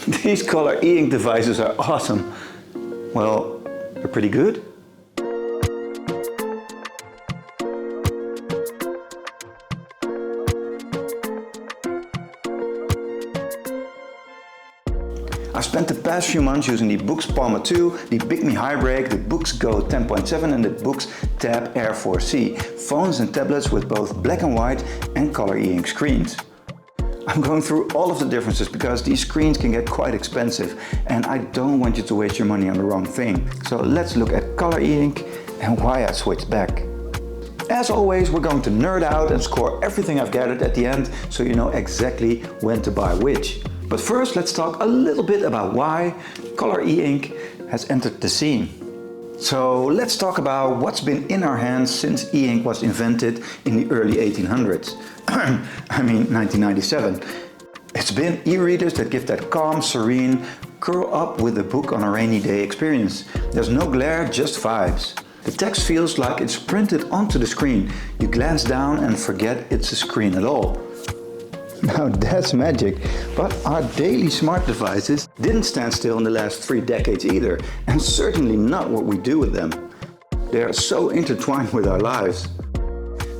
These color e-ink devices are awesome. Well, they're pretty good. I've spent the past few months using the Boox Palma 2, the Bigme Highbreak, the Boox Go 10.7 and the Boox Tab Air 4C, phones and tablets with both black and white and color e-ink screens. I'm going through all of the differences because these screens can get quite expensive and I don't want you to waste your money on the wrong thing. So let's look at color e-ink and why I switched back. As always, we're going to nerd out and score everything I've gathered at the end so you know exactly when to buy which. But first, let's talk a little bit about why color e-ink has entered the scene. So let's talk about what's been in our hands since e-ink was invented in the early 1800s. I mean 1997. It's been e-readers that give that calm, serene, curl up with a book on a rainy day experience. There's no glare, just vibes. The text feels like it's printed onto the screen. You glance down and forget it's a screen at all. Now that's magic, but our daily smart devices didn't stand still in the last 3 decades either, and certainly not what we do with them. They are so intertwined with our lives.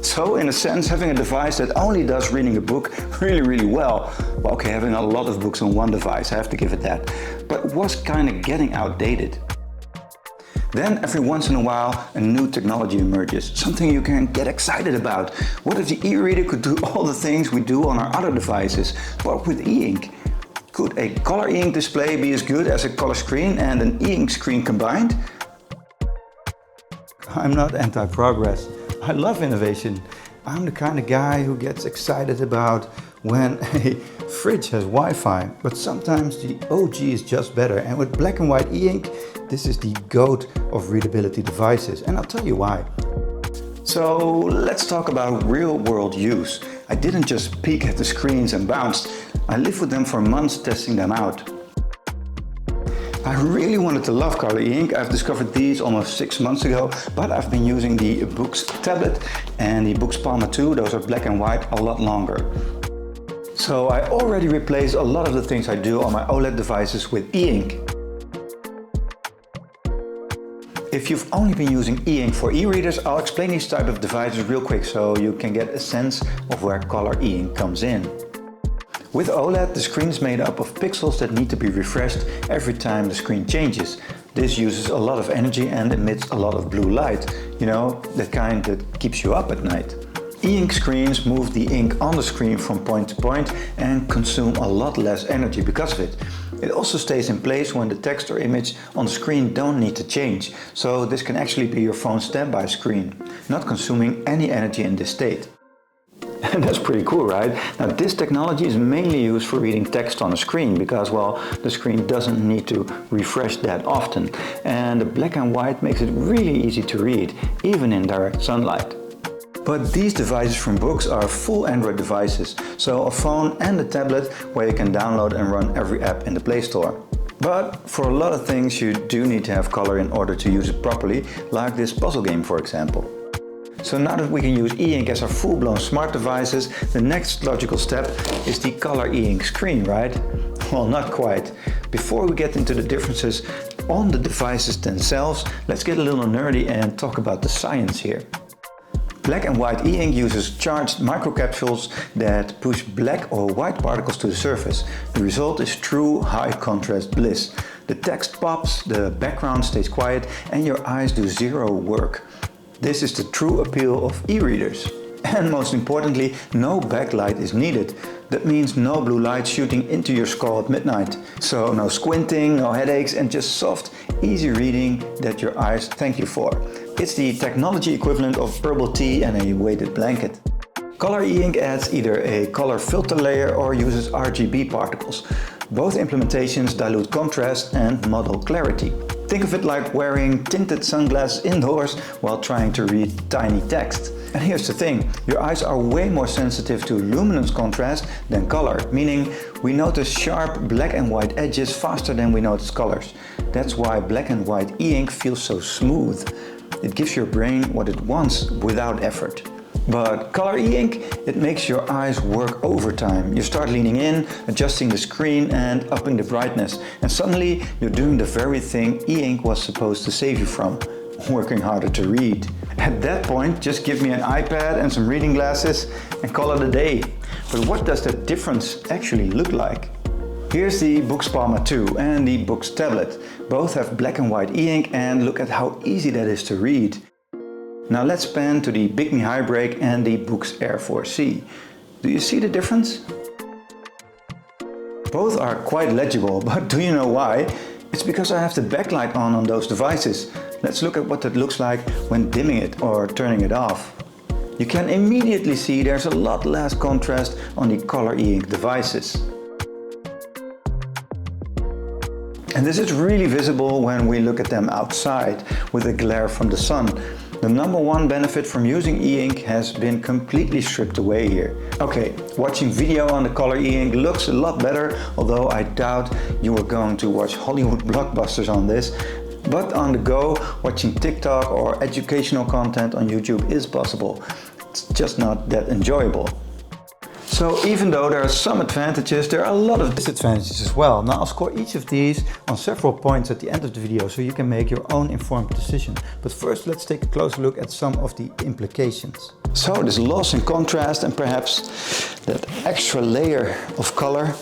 So in a sense, having a device that only does reading a book really well, okay, having a lot of books on one device, I have to give it that, but was kind of getting outdated. Then every once in a while a new technology emerges, something you can get excited about. What if the e-reader could do all the things we do on our other devices, but with e-ink? Could a color e-ink display be as good as a color screen and an e-ink screen combined? I'm not anti-progress. I love innovation. I'm the kind of guy who gets excited about when a fridge has Wi-Fi, but sometimes the OG is just better, and with black and white e-ink, this is the GOAT of readability devices, and I'll tell you why. So let's talk about real-world use. I didn't just peek at the screens and bounced. I lived with them for months testing them out. I really wanted to love color e-ink. I've discovered these almost 6 months ago, but I've been using the Boox tablet and the Boox Palma 2, those are black and white, a lot longer. So I already replaced a lot of the things I do on my OLED devices with e-ink. If you've only been using e-ink for e-readers, I'll explain these type of devices real quick so you can get a sense of where color e-ink comes in. With OLED, the screen is made up of pixels that need to be refreshed every time the screen changes. This uses a lot of energy and emits a lot of blue light, you know, that kind that keeps you up at night. E-ink screens move the ink on the screen from point to point and consume a lot less energy because of it. It also stays in place when the text or image on the screen don't need to change, so this can actually be your phone's standby screen, not consuming any energy in this state. And that's pretty cool, right? Now this technology is mainly used for reading text on a screen because, well, the screen doesn't need to refresh that often. And the black and white makes it really easy to read, even in direct sunlight. But these devices from Boox are full Android devices, so a phone and a tablet where you can download and run every app in the Play Store. But for a lot of things you do need to have color in order to use it properly, like this puzzle game for example. So now that we can use e-ink as our full-blown smart devices, the next logical step is the color e-ink screen, right? Well, not quite. Before we get into the differences on the devices themselves, let's get a little nerdy and talk about the science here. Black and white e-ink uses charged microcapsules that push black or white particles to the surface. The result is true high contrast bliss. The text pops, the background stays quiet, and your eyes do zero work. This is the true appeal of e-readers. And most importantly, no backlight is needed. That means no blue light shooting into your skull at midnight. So no squinting, no headaches, and just soft, easy reading that your eyes thank you for. It's the technology equivalent of herbal tea and a weighted blanket. Color e-ink adds either a color filter layer or uses RGB particles. Both implementations dilute contrast and model clarity. Think of it like wearing tinted sunglasses indoors while trying to read tiny text. And here's the thing, your eyes are way more sensitive to luminance contrast than color, meaning we notice sharp black and white edges faster than we notice colors. That's why black and white e-ink feels so smooth. It gives your brain what it wants without effort. But color e-ink, it makes your eyes work overtime. You start leaning in, adjusting the screen and upping the brightness. And suddenly you're doing the very thing e-ink was supposed to save you from, working harder to read. At that point, just give me an iPad and some reading glasses and call it a day. But what does that difference actually look like? Here's the Boox Palma 2 and the Boox tablet. Both have black and white e-ink and look at how easy that is to read. Now let's pan to the Big Me High Break and the Boox Air 4C. Do you see the difference? Both are quite legible, but do you know why? It's because I have the backlight on those devices. Let's look at what that looks like when dimming it or turning it off. You can immediately see there's a lot less contrast on the color e-ink devices. And this is really visible when we look at them outside with the glare from the sun. The number one benefit from using e-ink has been completely stripped away here. Okay, watching video on the color e-ink looks a lot better, although I doubt you are going to watch Hollywood blockbusters on this. But on the go, watching TikTok or educational content on YouTube is possible. It's just not that enjoyable. So even though there are some advantages, there are a lot of disadvantages as well. Now I'll score each of these on several points at the end of the video so you can make your own informed decision. But first let's take a closer look at some of the implications. So this loss in contrast and perhaps that extra layer of color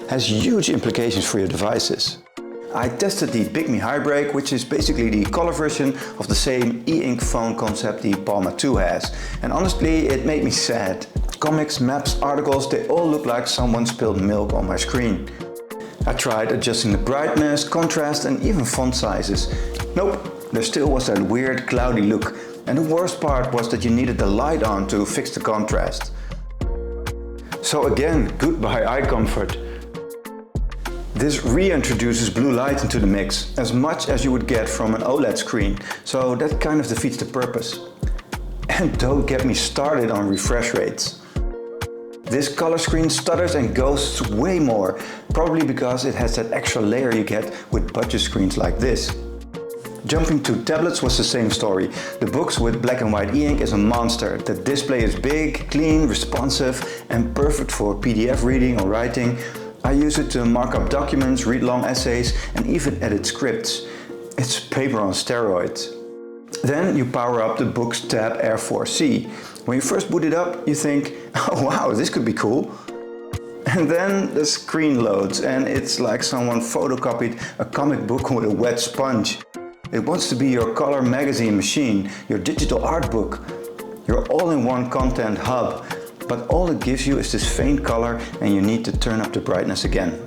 has huge implications for your devices. I tested the Big Me High Break, which is basically the color version of the same e-ink phone concept the Palma 2 has. And honestly, it made me sad. Comics, maps, articles, they all look like someone spilled milk on my screen. I tried adjusting the brightness, contrast and even font sizes. Nope, there still was that weird cloudy look. And the worst part was that you needed the light on to fix the contrast. So again, goodbye eye comfort. This reintroduces blue light into the mix, as much as you would get from an OLED screen, so that kind of defeats the purpose. And don't get me started on refresh rates. This color screen stutters and ghosts way more, probably because it has that extra layer you get with budget screens like this. Jumping to tablets was the same story. The Boox with black and white e-ink is a monster. The display is big, clean, responsive and perfect for PDF reading or writing. I use it to mark up documents, read long essays and even edit scripts. It's paper on steroids. Then you power up the Boox Tab Air 4C. When you first boot it up, you think, oh wow, this could be cool. And then the screen loads and it's like someone photocopied a comic book with a wet sponge. It wants to be your color magazine machine, your digital art book, your all-in-one content hub. But all it gives you is this faint color and you need to turn up the brightness again.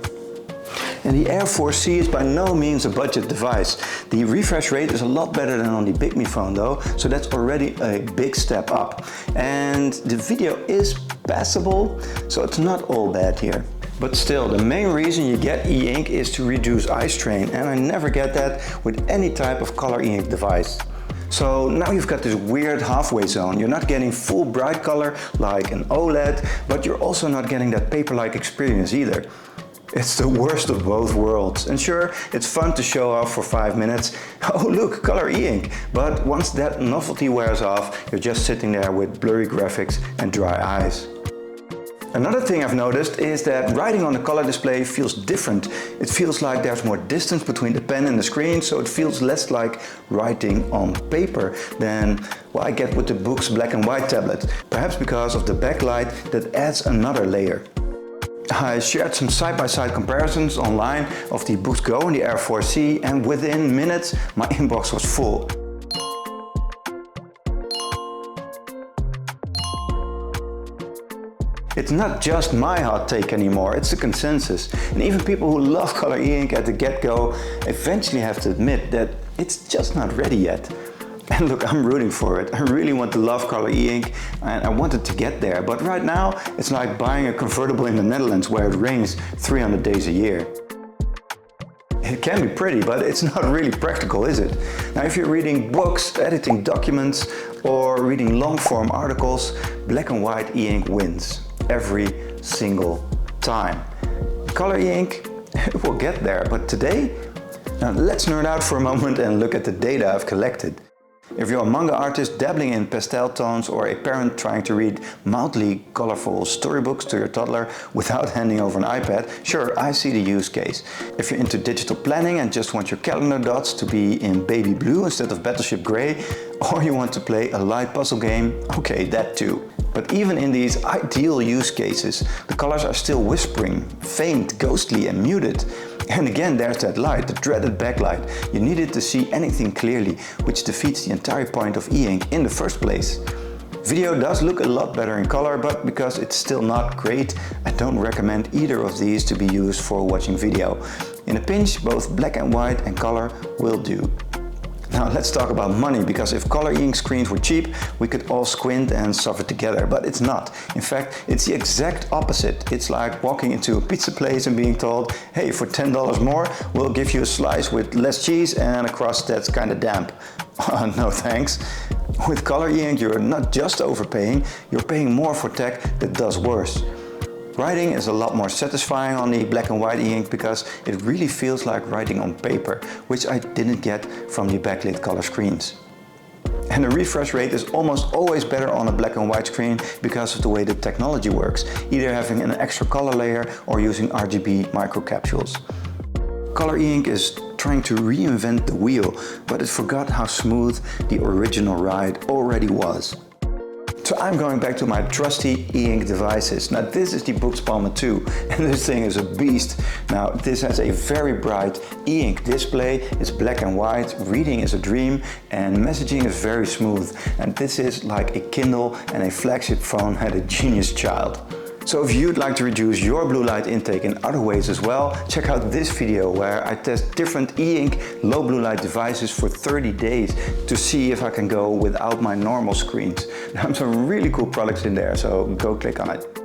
And the Air 4C is by no means a budget device. The refresh rate is a lot better than on the Big Me phone though, so that's already a big step up. And the video is passable, so it's not all bad here. But still, the main reason you get e-ink is to reduce eye strain, and I never get that with any type of color e-ink device. So now you've got this weird halfway zone. You're not getting full bright color like an OLED, but you're also not getting that paper-like experience either. It's the worst of both worlds. And sure, it's fun to show off for 5 minutes. Oh look, color e-ink. But once that novelty wears off, you're just sitting there with blurry graphics and dry eyes. Another thing I've noticed is that writing on the color display feels different. It feels like there's more distance between the pen and the screen, so it feels less like writing on paper than what I get with the Boox black and white tablet. Perhaps because of the backlight that adds another layer. I shared some side-by-side comparisons online of the Boox Go and the Air 4C, and within minutes my inbox was full. It's not just my hot take anymore, it's the consensus. And even people who love color e-ink at the get-go eventually have to admit that it's just not ready yet. And look, I'm rooting for it. I really want to love color e-ink and I want it to get there. But right now, it's like buying a convertible in the Netherlands where it rains 300 days a year. It can be pretty, but it's not really practical, is it? Now, if you're reading books, editing documents, or reading long-form articles, black and white e-ink wins every single time. Color e-ink, it will get there, but today? Now let's nerd out for a moment and look at the data I've collected. If you're a manga artist dabbling in pastel tones or a parent trying to read mildly colorful storybooks to your toddler without handing over an iPad, sure, I see the use case. If you're into digital planning and just want your calendar dots to be in baby blue instead of battleship gray, or you want to play a light puzzle game, okay, that too. But even in these ideal use cases, the colors are still whispering, faint, ghostly and muted. And again, there's that light, the dreaded backlight. You need it to see anything clearly, which defeats the entire point of e-ink in the first place. Video does look a lot better in color, but because it's still not great, I don't recommend either of these to be used for watching video. In a pinch, both black and white and color will do. Now let's talk about money, because if color e-ink screens were cheap, we could all squint and suffer together, but it's not. In fact, it's the exact opposite. It's like walking into a pizza place and being told, hey, for $10 more, we'll give you a slice with less cheese and a crust that's kind of damp. No thanks. With color e-ink, you're not just overpaying, you're paying more for tech that does worse. Writing is a lot more satisfying on the black and white e-ink because it really feels like writing on paper, which I didn't get from the backlit color screens. And the refresh rate is almost always better on a black and white screen because of the way the technology works, either having an extra color layer or using RGB microcapsules. Color e-ink is trying to reinvent the wheel, but it forgot how smooth the original ride already was. So I'm going back to my trusty e-ink devices. Now this is the Brooks Palmer 2 and this thing is a beast. Now this has a very bright e-ink display, it's black and white, reading is a dream and messaging is very smooth. And this is like a Kindle and a flagship phone had a genius child. So if you'd like to reduce your blue light intake in other ways as well, check out this video where I test different e-ink low blue light devices for 30 days to see if I can go without my normal screens. There are some really cool products in there, so go click on it.